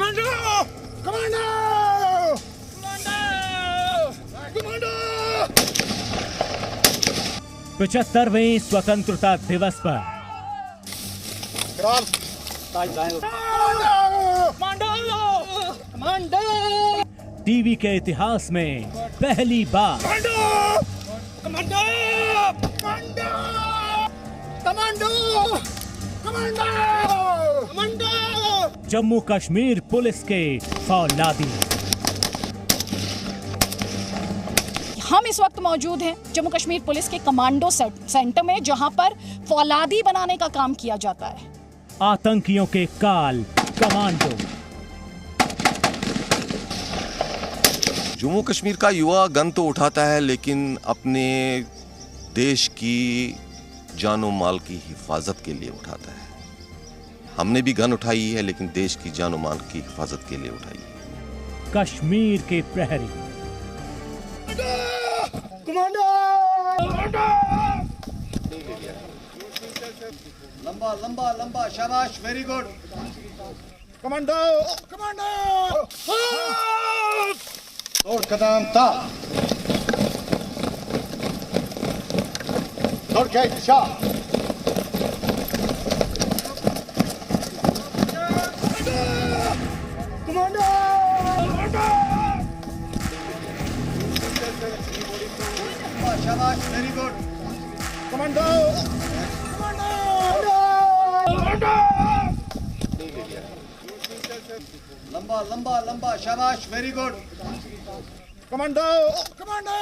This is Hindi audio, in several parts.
कमांडो कमांडो कमांडो 75वें स्वतंत्रता दिवस पर टीवी के इतिहास में पहली बार commando commando commando commando commando Jammu Kashmir police के फौलादी। हम इस वक्त मौजूद हैं जम्मू कश्मीर पुलिस के कमांडो सेंटर में, जहां पर फौलादी बनाने का काम किया जाता है। आतंकियों के काल कमांडो। जम्मू कश्मीर का युवा गन तो उठाता है, लेकिन अपने देश की जानो माल की हिफाजत के लिए उठाता है। हमने भी गन उठाई है, लेकिन देश की जानो माल की हिफाजत के लिए उठाई है। कश्मीर के प्रहरी। कमांडो लंबा लंबा लंबा, शाबाश, वेरी गुड। कमांडो कमांडो और कदम था और क्या दिशा। कमांडो शाबाश, वेरी गुड। कमांडो लंबा लंबा लंबा, शाबाश, वेरी गुड। कमांडो कमांडो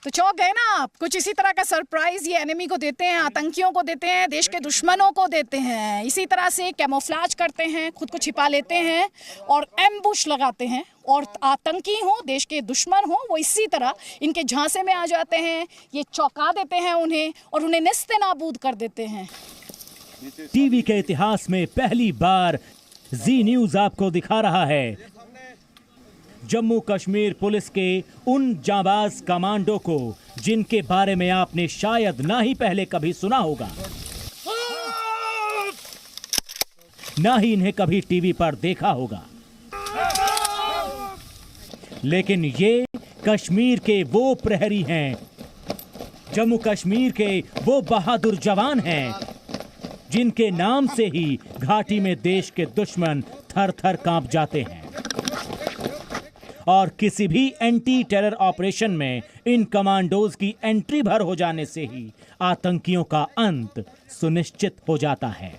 तो चौंक गए ना आप? कुछ इसी तरह का सरप्राइज ये एनिमी को देते हैं, आतंकियों को देते हैं, देश के दुश्मनों को देते हैं। इसी तरह से कैमोफ्लेज करते हैं, खुद को छिपा लेते हैं और एम्बुश लगाते हैं। और आतंकी हो, देश के दुश्मन हो, वो इसी तरह इनके झांसे में आ जाते हैं, ये चौंका देते हैं उन्हें और उन्हें निस्ते नाबूद कर देते हैं। टीवी के इतिहास में पहली बार जी न्यूज आपको दिखा रहा है जम्मू कश्मीर पुलिस के उन जांबाज कमांडो को जिनके बारे में आपने शायद ना ही पहले कभी सुना होगा, ना ही इन्हें कभी टीवी पर देखा होगा। लेकिन ये कश्मीर के वो प्रहरी हैं, जम्मू कश्मीर के वो बहादुर जवान हैं जिनके नाम से ही घाटी में देश के दुश्मन थर थर कांप जाते हैं। और किसी भी एंटी टेरर ऑपरेशन में इन कमांडोज की एंट्री भर हो जाने से ही आतंकियों का अंत सुनिश्चित हो जाता है।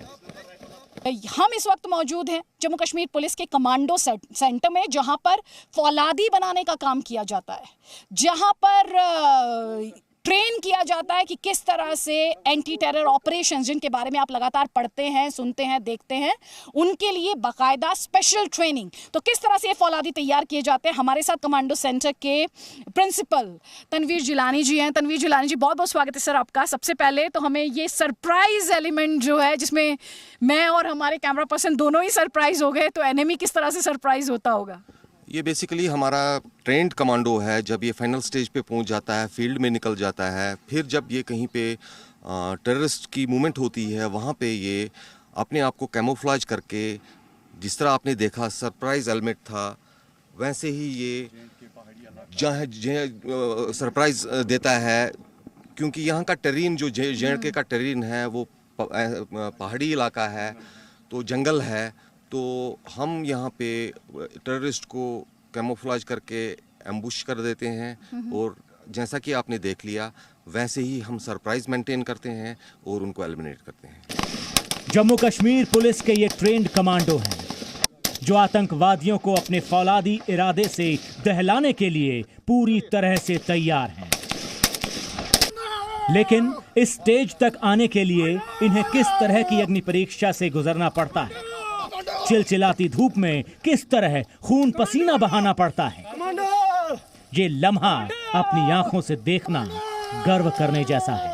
हम इस वक्त मौजूद हैं जम्मू कश्मीर पुलिस के कमांडो सेंटर में, जहां पर फौलादी बनाने का काम किया जाता है, जहां पर ट्रेन किया जाता है कि किस तरह से एंटी टेरर ऑपरेशंस, जिनके बारे में आप लगातार पढ़ते हैं, सुनते हैं, देखते हैं, उनके लिए बाकायदा स्पेशल ट्रेनिंग। तो किस तरह से ये फौलादी तैयार किए जाते हैं, हमारे साथ कमांडो सेंटर के प्रिंसिपल तनवीर जिलानी जी हैं। तनवीर जिलानी जी, बहुत बहुत स्वागत है सर आपका। सबसे पहले तो हमें ये सरप्राइज एलिमेंट जो है, जिसमें मैं और हमारे कैमरा पर्सन दोनों ही सरप्राइज हो गए, तो एनिमी किस तरह से सरप्राइज होता होगा? ये बेसिकली हमारा ट्रेंड कमांडो है। जब ये फाइनल स्टेज पे पहुंच जाता है, फील्ड में निकल जाता है, फिर जब ये कहीं पे टेररिस्ट की मूवमेंट होती है, वहाँ पे ये अपने आप को कैमोफ्लेज करके, जिस तरह आपने देखा सरप्राइज एलिमेंट था, वैसे ही ये जहाँ सरप्राइज देता है। क्योंकि यहाँ का टेरेन, जो जे.एंड.के का टेरेन है, वो पहाड़ी इलाका है, तो जंगल है। तो हम यहाँ पे टेररिस्ट को कैमोफ्लेज करके एम्बुश कर देते हैं, और जैसा कि आपने देख लिया, वैसे ही हम सरप्राइज मेंटेन करते हैं और उनको एलिमिनेट करते हैं। जम्मू कश्मीर पुलिस के ये ट्रेंड कमांडो हैं जो आतंकवादियों को अपने फौलादी इरादे से दहलाने के लिए पूरी तरह से तैयार हैं। लेकिन इस स्टेज तक आने के लिए इन्हें किस तरह की अग्नि परीक्षा से गुजरना पड़ता है, चिलचिलाती धूप में किस तरह खून पसीना बहाना पड़ता है, ये लम्हा अपनी आंखों से देखना गर्व करने जैसा है।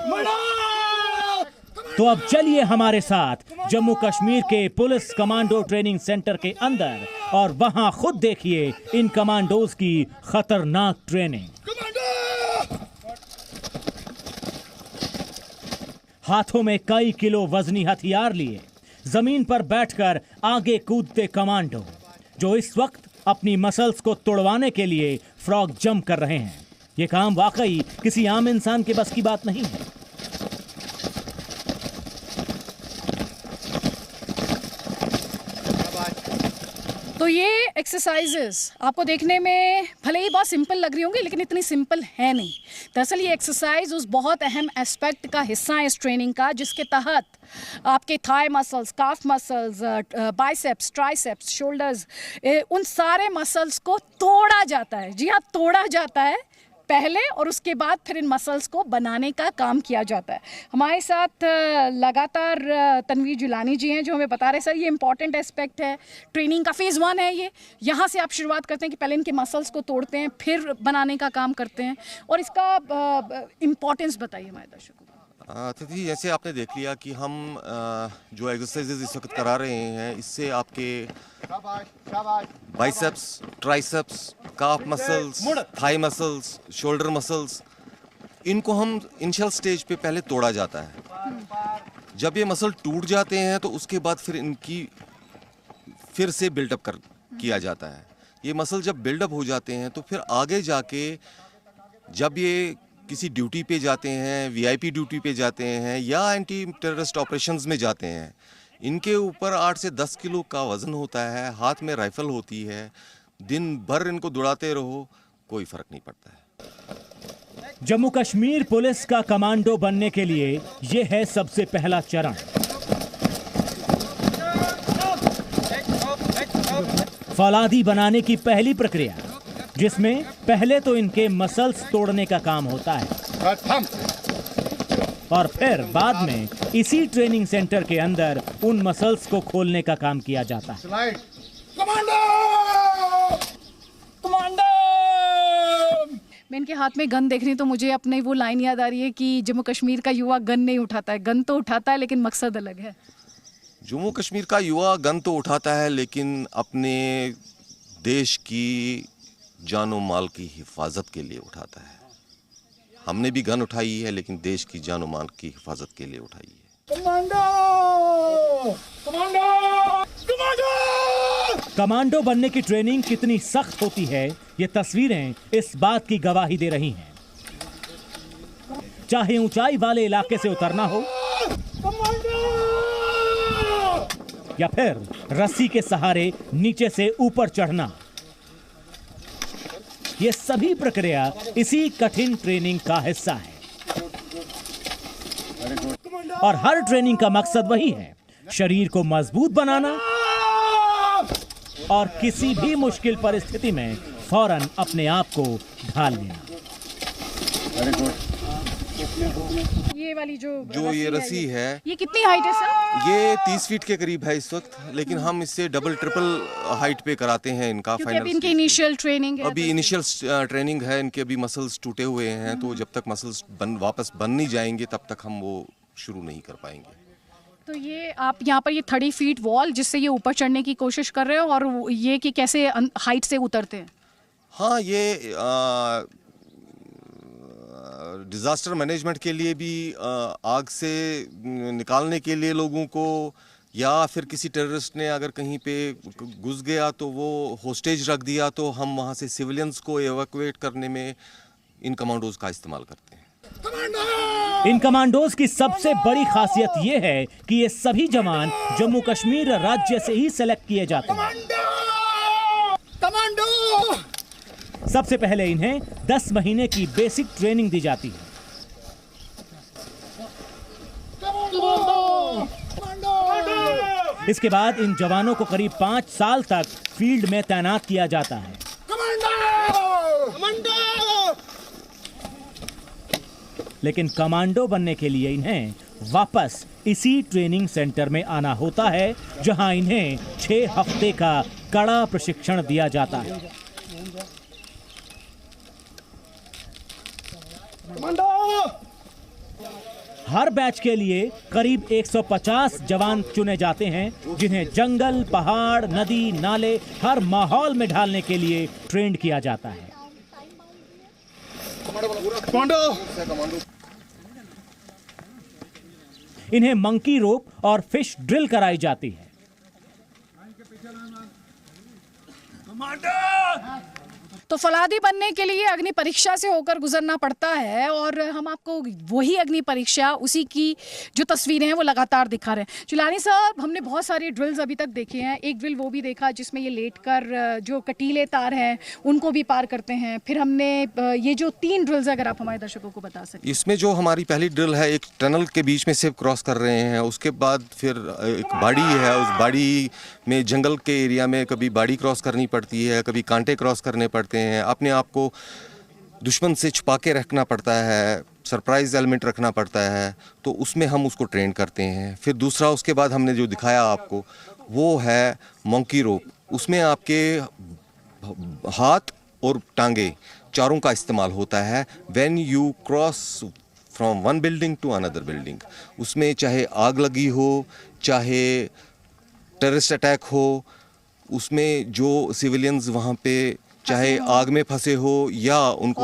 तो अब चलिए हमारे साथ जम्मू कश्मीर के पुलिस कमांडो ट्रेनिंग सेंटर के अंदर, और वहां खुद देखिए इन कमांडोज की खतरनाक ट्रेनिंग। हाथों में कई किलो वजनी हथियार लिए जमीन पर बैठकर आगे कूदते कमांडो, जो इस वक्त अपनी मसल्स को तोड़वाने के लिए फ्रॉग जंप कर रहे हैं। ये काम वाकई किसी आम इंसान के बस की बात नहीं है। तो ये एक्सरसाइजेस आपको देखने में भले ही बहुत सिंपल लग रही होंगी, लेकिन इतनी सिंपल है नहीं। दरअसल ये एक्सरसाइज उस बहुत अहम एस्पेक्ट का हिस्सा है इस ट्रेनिंग का, जिसके तहत आपके थाई मसल्स, काफ मसल्स, बाइसेप्स, ट्राइसेप्स, शोल्डर्स, उन सारे मसल्स को तोड़ा जाता है। जी हाँ, तोड़ा जाता है पहले, और उसके बाद फिर इन मसल्स को बनाने का काम किया जाता है। हमारे साथ लगातार तनवीर जिलानी जी हैं, जो हमें बता रहे हैं सर ये इंपॉर्टेंट एस्पेक्ट है ट्रेनिंग का, फेज़ 1 है ये। यहाँ से आप शुरुआत करते हैं कि पहले इनके मसल्स को तोड़ते हैं, फिर बनाने का काम करते हैं, और इसका इम्पोर्टेंस बताइए हमारे दर्शकों को। अतिथि, जैसे आपने देख लिया कि हम जो एक्सरसाइजेज इस वक्त करा रहे हैं, इससे आपके बाइसेप्स, ट्राइसेप्स, काफ muscles, thigh muscles, shoulder muscles, इनको हम इनिशियल स्टेज पे पहले तोड़ा जाता है। जब ये मसल टूट जाते हैं तो उसके बाद फिर इनकी फिर से बिल्डअप किया जाता है। ये मसल जब बिल्डअप हो जाते हैं तो फिर आगे जाके जब ये किसी ड्यूटी पे जाते हैं, वीआईपी ड्यूटी पे जाते हैं या एंटी टेररिस्ट ऑपरेशंस में जाते हैं, इनके ऊपर 8 से 10 किलो का वजन होता है, हाथ में राइफल होती है, दिन भर इनको दौड़ाते रहो, कोई फर्क नहीं पड़ता है। जम्मू कश्मीर पुलिस का कमांडो बनने के लिए यह है सबसे पहला चरण। फौलादी बनाने की पहली प्रक्रिया, जिसमें पहले तो इनके मसल्स तोड़ने का काम होता है और फिर बाद में इसी ट्रेनिंग सेंटर के अंदर उन मसल्स को खोलने का काम किया जाता है। कमांडो! कमांडो! मैं इनके हाथ में गन देख रही हूँ तो मुझे अपने वो लाइन याद आ रही है कि जम्मू कश्मीर का युवा गन नहीं उठाता है। गन तो उठाता है लेकिन मकसद अलग है। जम्मू कश्मीर का युवा गन तो उठाता है लेकिन अपने देश की जानो माल की हिफाजत के लिए उठाता है। हमने भी गन उठाई है लेकिन देश की जानो माल की हिफाजत के लिए उठाई है। कमांडो! कमांडो! कमांडो! कमांडो बनने की ट्रेनिंग कितनी सख्त होती है, ये तस्वीरें इस बात की गवाही दे रही हैं। चाहे ऊंचाई वाले इलाके से उतरना हो या फिर रस्सी के सहारे नीचे से ऊपर चढ़ना, ये सभी प्रक्रिया इसी कठिन ट्रेनिंग का हिस्सा है। और हर ट्रेनिंग का मकसद वही है, शरीर को मजबूत बनाना और किसी भी मुश्किल परिस्थिति में फौरन अपने आप को ढाल लेना। ये वाली जो ये रस्सी है, ये कितनी हाइट है सर? ये 30 फीट के करीब है इस वक्त, लेकिन हम इससे डबल ट्रिपल हाइट पे कराते हैं इनका क्योंकि अभी इनकी इनिशियल ट्रेनिंग है। अभी इनिशियल ट्रेनिंग है इनके, अभी मसल्स टूटे हुए हैं, तो जब तक मसल्स वापस बन नहीं जाएंगे तब तक हम वो शुरू नहीं कर पाएंगे। तो ये आप यहाँ पर ये 30 फीट वॉल जिससे ये ऊपर चढ़ने की कोशिश कर रहे हो, और ये कि कैसे हाइट से उतरते हैं? हाँ, ये डिज़ास्टर मैनेजमेंट के लिए भी आग से निकालने के लिए लोगों को, या फिर किसी टेररिस्ट ने अगर कहीं पे घुस गया तो वो होस्टेज रख दिया तो हम वहाँ से सिविलियंस को एवैक्यूएट करने में इन कमांडोज का इस्तेमाल करते हैं। इन कमांडोज की सबसे बड़ी खासियत ये है कि ये सभी जवान जम्मू कश्मीर राज्य से ही सेलेक्ट किए जाते हैं। कमांडो! सबसे पहले इन्हें 10 महीने की बेसिक ट्रेनिंग दी जाती है। इसके बाद इन जवानों को करीब 5 साल तक फील्ड में तैनात किया जाता है। लेकिन कमांडो बनने के लिए इन्हें वापस इसी ट्रेनिंग सेंटर में आना होता है, जहां इन्हें 6 हफ्ते का कड़ा प्रशिक्षण दिया जाता है। हर बैच के लिए करीब 150 जवान चुने जाते हैं, जिन्हें जंगल, पहाड़, नदी, नाले हर माहौल में ढालने के लिए ट्रेंड किया जाता है। कमांडो! इन्हें मंकी रोप और फिश ड्रिल कराई जाती है। तो फौलादी बनने के लिए अग्नि परीक्षा से होकर गुजरना पड़ता है और हम आपको वही अग्नि परीक्षा उसी की जो तस्वीरें हैं वो लगातार दिखा रहे हैं। जिलानी साहब, हमने बहुत सारी ड्रिल्स अभी तक देखे हैं। एक ड्रिल वो भी देखा जिसमें ये लेटकर जो कटीले तार हैं उनको भी पार करते हैं। फिर हमने ये जो 3 ड्रिल्स अगर आप हमारे दर्शकों को बता सकें। इसमें जो हमारी पहली ड्रिल है, एक टनल के बीच में से क्रॉस कर रहे हैं, उसके बाद फिर एक बाड़ी है, उस बाड़ी में जंगल के एरिया में कभी बाड़ी क्रॉस करनी पड़ती है, कभी कांटे क्रॉस करने पड़ते हैं, अपने आप को दुश्मन से छुपा के रखना पड़ता है, सरप्राइज एलिमेंट रखना पड़ता है, तो उसमें हम उसको ट्रेन करते हैं। फिर दूसरा उसके बाद हमने जो दिखाया आपको वो है मंकी रोप। उसमें आपके हाथ और टांगे चारों का इस्तेमाल होता है when you cross from one building to another building. उसमें चाहे आग लगी हो, चाहे टेररिस्ट अटैक हो, उसमें जो सिविलियंस वहाँ पे चाहे आग में फंसे हो या उनको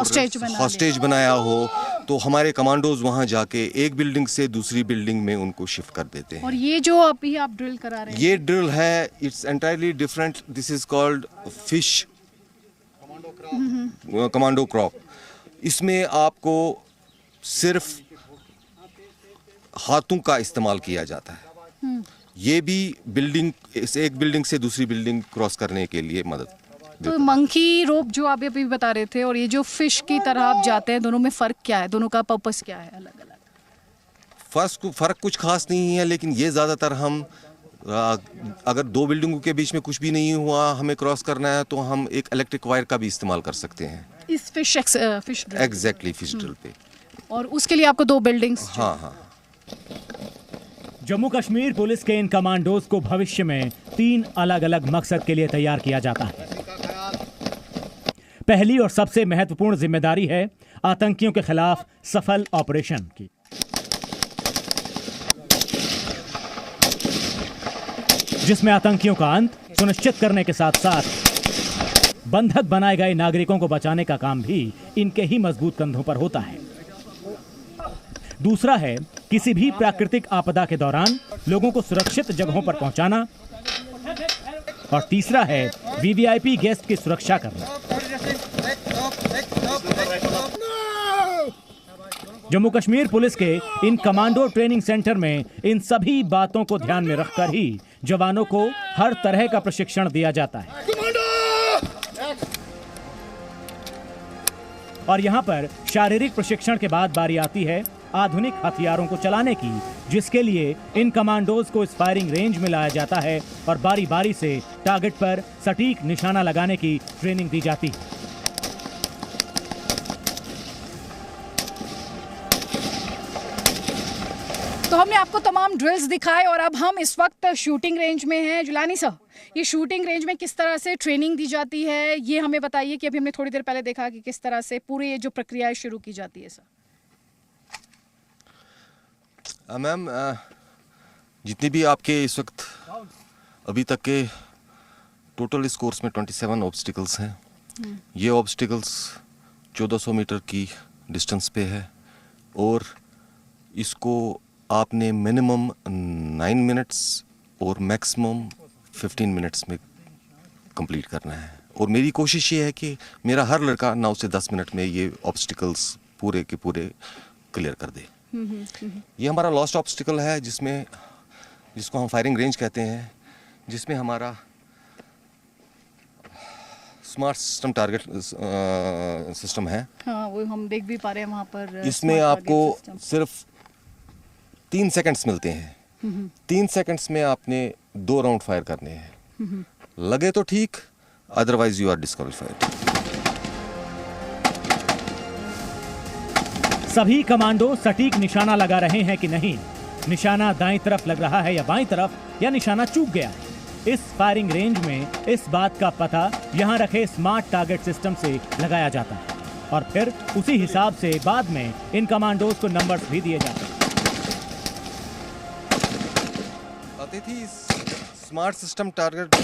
हॉस्टेज बनाया हो, तो हमारे कमांडोज वहाँ जाके एक बिल्डिंग से दूसरी बिल्डिंग में उनको शिफ्ट कर देते हैं। और ये जो अभी आप ड्रिल करा रहे हैं, ये ड्रिल है, it's entirely different. This is called fish commando crop. इसमें आपको सिर्फ हाथों का इस्तेमाल किया जाता है। ये भी एक बिल्डिंग से दूसरी बिल्डिंग क्रॉस करने के लिए मदद। तो मंकी रोप जो आप अभी बता रहे थे और ये जो फिश की तरह आप जाते हैं, दोनों में फ़र्क क्या है? दोनों का पर्पस क्या है अलग अलग? फ़र्क कुछ खास नहीं है, लेकिन ये ज़्यादातर हम अगर 2 बिल्डिंगों के बीच में कुछ भी नहीं हुआ, हमें क्रॉस करना है, तो हम एक इलेक्ट्रिक वायर का भी इस्तेमाल कर सकते हैं इस fish drill. Exactly fish drill पे। और उसके लिए आपको 2 बिल्डिंग्स। हाँ। जम्मू कश्मीर पुलिस के इन कमांडोज को भविष्य में 3 अलग अलग मकसद के लिए तैयार किया जाता है। पहली और सबसे महत्वपूर्ण जिम्मेदारी है आतंकियों के खिलाफ सफल ऑपरेशन की। जिसमें आतंकियों का अंत सुनिश्चित करने के साथ साथ बंधक बनाए गए नागरिकों को बचाने का काम भी इनके ही मजबूत कंधों पर होता है। दूसरा है किसी भी प्राकृतिक आपदा के दौरान लोगों को सुरक्षित जगहों पर पहुंचाना। और तीसरा है वीवीआईपी गेस्ट की सुरक्षा करना। जम्मू कश्मीर पुलिस के इन कमांडो ट्रेनिंग सेंटर में इन सभी बातों को ध्यान में रखकर ही जवानों को हर तरह का प्रशिक्षण दिया जाता है। और यहाँ पर शारीरिक प्रशिक्षण के बाद बारी आती है आधुनिक हथियारों को चलाने की, जिसके लिए इन कमांडोज को इस फायरिंग रेंज में लाया जाता है और बारी बारी से टारगेट पर सटीक निशाना लगाने की ट्रेनिंग दी जाती है। तो हमने आपको तमाम ड्रिल्स दिखाए और अब हम इस वक्त शूटिंग रेंज में हैं। जुलानी साहब, ये शूटिंग रेंज में किस तरह से ट्रेनिंग दी जाती है, ये हमें बताइए कि अभी हमने थोड़ी देर पहले देखा कि किस तरह से पूरी ये जो प्रक्रिया शुरू की जाती है। सर मैम, जितने भी आपके इस वक्त अभी तक के टोटल इस कोर्स में 27 ऑब्स्टिकल्स हैं। ये ऑब्स्टिकल्स 1400 मीटर की डिस्टेंस पे है और इसको आपने मिनिमम 9 मिनट्स और मैक्सिमम 15 मिनट्स में कंप्लीट करना है। और मेरी कोशिश ये है कि मेरा हर लड़का 9 से 10 मिनट में ये ऑब्स्टिकल्स पूरे के पूरे क्लियर कर दे। ये हमारा लास्ट ऑब्स्टिकल है जिसको हम फायरिंग रेंज कहते हैं, जिसमें हमारा स्मार्ट सिस्टम टारगेट सिस्टम है। हाँ, वो हम देख भी पा रहे हैं वहाँ पर। इसमें आपको सिर्फ 3 सेकंड्स मिलते हैं। 3 सेकंड्स में आपने 2 राउंड फायर करने हैं। लगे तो ठीक, अदरवाइज यू आर डिस्क्वालिफाइड। सभी कमांडो सटीक निशाना लगा रहे हैं कि नहीं, निशाना दाईं तरफ लग रहा है या बाईं तरफ, या निशाना चूक गया है। इस फायरिंग रेंज में इस बात का पता यहां रखे स्मार्ट टारगेट सिस्टम से लगाया जाता है और फिर उसी हिसाब से बाद में इन कमांडोज को नंबर्स भी दिए जाते हैं। अतिथि, smart system target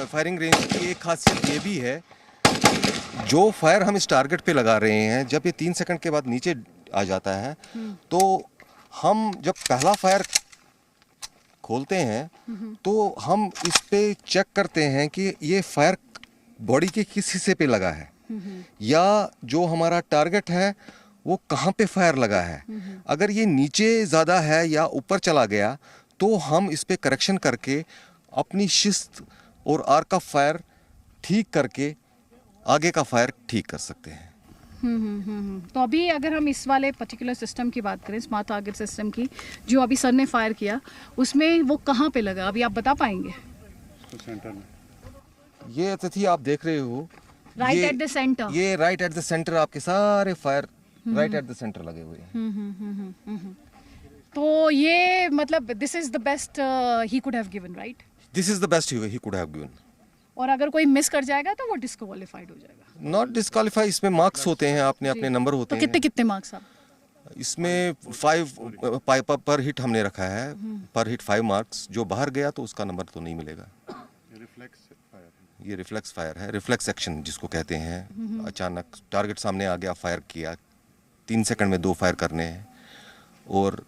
firing range की एक खासियत ये भी है, जो फायर हम इस टारगेट पे लगा रहे हैं, जब ये 3 सेकंड के बाद नीचे आ जाता है तो हम जब पहला फायर खोलते हैं तो हम इस पे चेक करते हैं कि ये फायर बॉडी के किस हिस्से पे लगा है या जो हमारा टारगेट है वो कहाँ पे फायर लगा है। अगर ये नीचे ज़्यादा है या ऊपर चला गया तो हम इस पे करेक्शन करके अपनी शिस्त और आर्क ऑफ फायर ठीक करके आगे का फायर ठीक कर सकते हैं। तो अभी अगर हम इस वाले पर्टिकुलर सिस्टम की बात करें, स्मार्ट टारगेट सिस्टम की, जो अभी सर ने फायर किया, उसमें वो कहाँ पे लगा अभी आप बता पाएंगे? सेंटर में ये अतिथि आप देख रहे हो, राइट एट द सेंटर। ये राइट एट द सेंटर आपके सारे fire right at the centre लगे हुए हैं। तो ये मतलब this is the best he could have given, right? This is the best he could have given. और अगर कोई मिस कर जाएगा तो वो डिस्क्वालिफाइड हो जाएगा? नॉट डिस्क्वालीफाई, इसमें मार्क्स होते हैं, अपने अपने नंबर होते तो हैं। कितने कितने मार्क्स आप? इसमें 5 पर हिट हमने रखा है, पर हिट 5 मार्क्स। जो बाहर गया तो उसका नंबर तो नहीं मिलेगा। ये रिफ्लेक्स फायर है, रिफ्लेक्स एक्शन जिसको कहते हैं। अचानक टारगेट सामने आ गया, फायर किया, 3 सेकंड में 2 फायर करने हैं और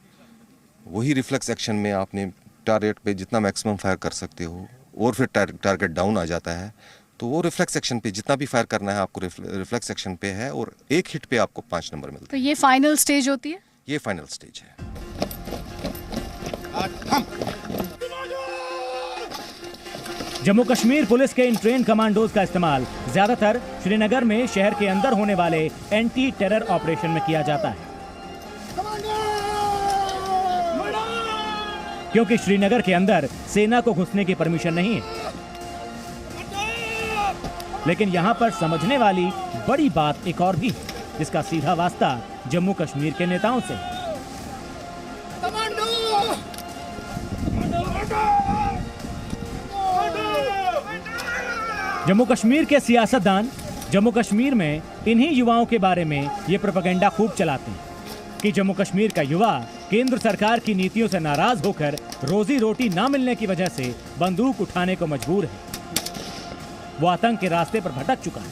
वही रिफ्लेक्स एक्शन में आपने टारगेट पे जितना मैक्सिमम फायर कर सकते हो और फिर टारगेट डाउन आ जाता है तो वो रिफ्लेक्स एक्शन पे जितना भी फायर करना है आपको रिफ्लेक्स एक्शन पे है और एक हिट पे आपको 5 नंबर मिलते तो ये फाइनल स्टेज होती है? हैं। ये फाइनल स्टेज है। जम्मू कश्मीर पुलिस के इन ट्रेन कमांडोज का इस्तेमाल ज्यादातर श्रीनगर में शहर के अंदर होने वाले एंटी टेरर ऑपरेशन में किया जाता है, क्योंकि श्रीनगर के अंदर सेना को घुसने की परमिशन नहीं है। लेकिन यहां पर समझने वाली बड़ी बात एक और भी है, जिसका सीधा वास्ता जम्मू कश्मीर के नेताओं से। जम्मू कश्मीर के सियासतदान जम्मू कश्मीर में इन्हीं युवाओं के बारे में ये प्रोपेगेंडा खूब चलाते हैं कि जम्मू कश्मीर का युवा केंद्र सरकार की नीतियों से नाराज होकर रोजी रोटी ना मिलने की वजह से बंदूक उठाने को मजबूर है। वो आतंक के रास्ते पर भटक चुका है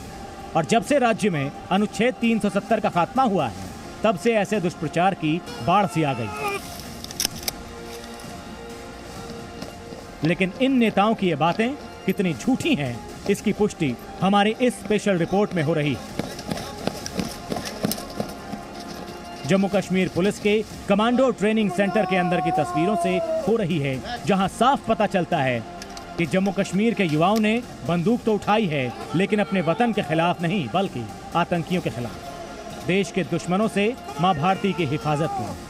और जब से राज्य में अनुच्छेद 370 का खात्मा हुआ है तब से ऐसे दुष्प्रचार की बाढ़ सी आ गई। लेकिन इन नेताओं की ये बातें कितनी झूठी हैं, इसकी पुष्टि हमारी इस स्पेशल रिपोर्ट में हो रही है। जम्मू कश्मीर पुलिस के कमांडो ट्रेनिंग सेंटर के अंदर की तस्वीरों से हो रही है, जहां साफ पता चलता है कि जम्मू कश्मीर के युवाओं ने बंदूक तो उठाई है लेकिन अपने वतन के खिलाफ नहीं बल्कि आतंकियों के खिलाफ, देश के दुश्मनों से मां भारती की हिफाजत की।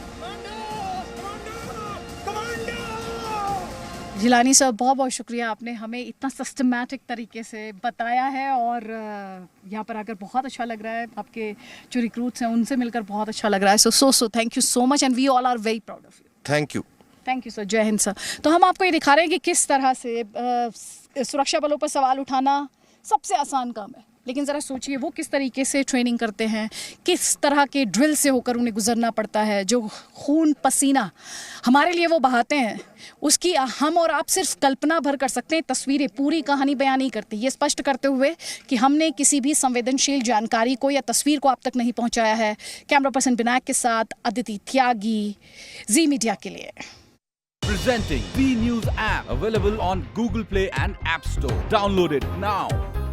जिलानी साहब, बहुत बहुत शुक्रिया, आपने हमें इतना सिस्टमैटिक तरीके से बताया है और यहाँ पर आकर बहुत अच्छा लग रहा है। आपके जो रिक्रूट्स हैं उनसे मिलकर बहुत अच्छा लग रहा है। So thank you so much and we all are very proud of you. Thank you. Thank you sir. जय हिंद सर। तो हम आपको ये दिखा रहे हैं कि किस तरह से सुरक्षा बलों पर सवाल उठाना सबसे आसान काम है, लेकिन ज़रा सोचिए वो किस तरीके से ट्रेनिंग करते हैं, किस तरह के ड्रिल से होकर उन्हें गुजरना पड़ता है, जो खून पसीना हमारे लिए वो बहाते हैं, उसकी हम और आप सिर्फ कल्पना भर कर सकते हैं। तस्वीरें पूरी कहानी बयान नहीं करती, ये स्पष्ट करते हुए कि हमने किसी भी संवेदनशील जानकारी को या तस्वीर को आप तक नहीं पहुंचाया है। कैमरा पर्सन विनायक के साथ अदिति त्यागी, जी मीडिया के लिए। Presenting B News app, available on Google Play and App Store. Download it now.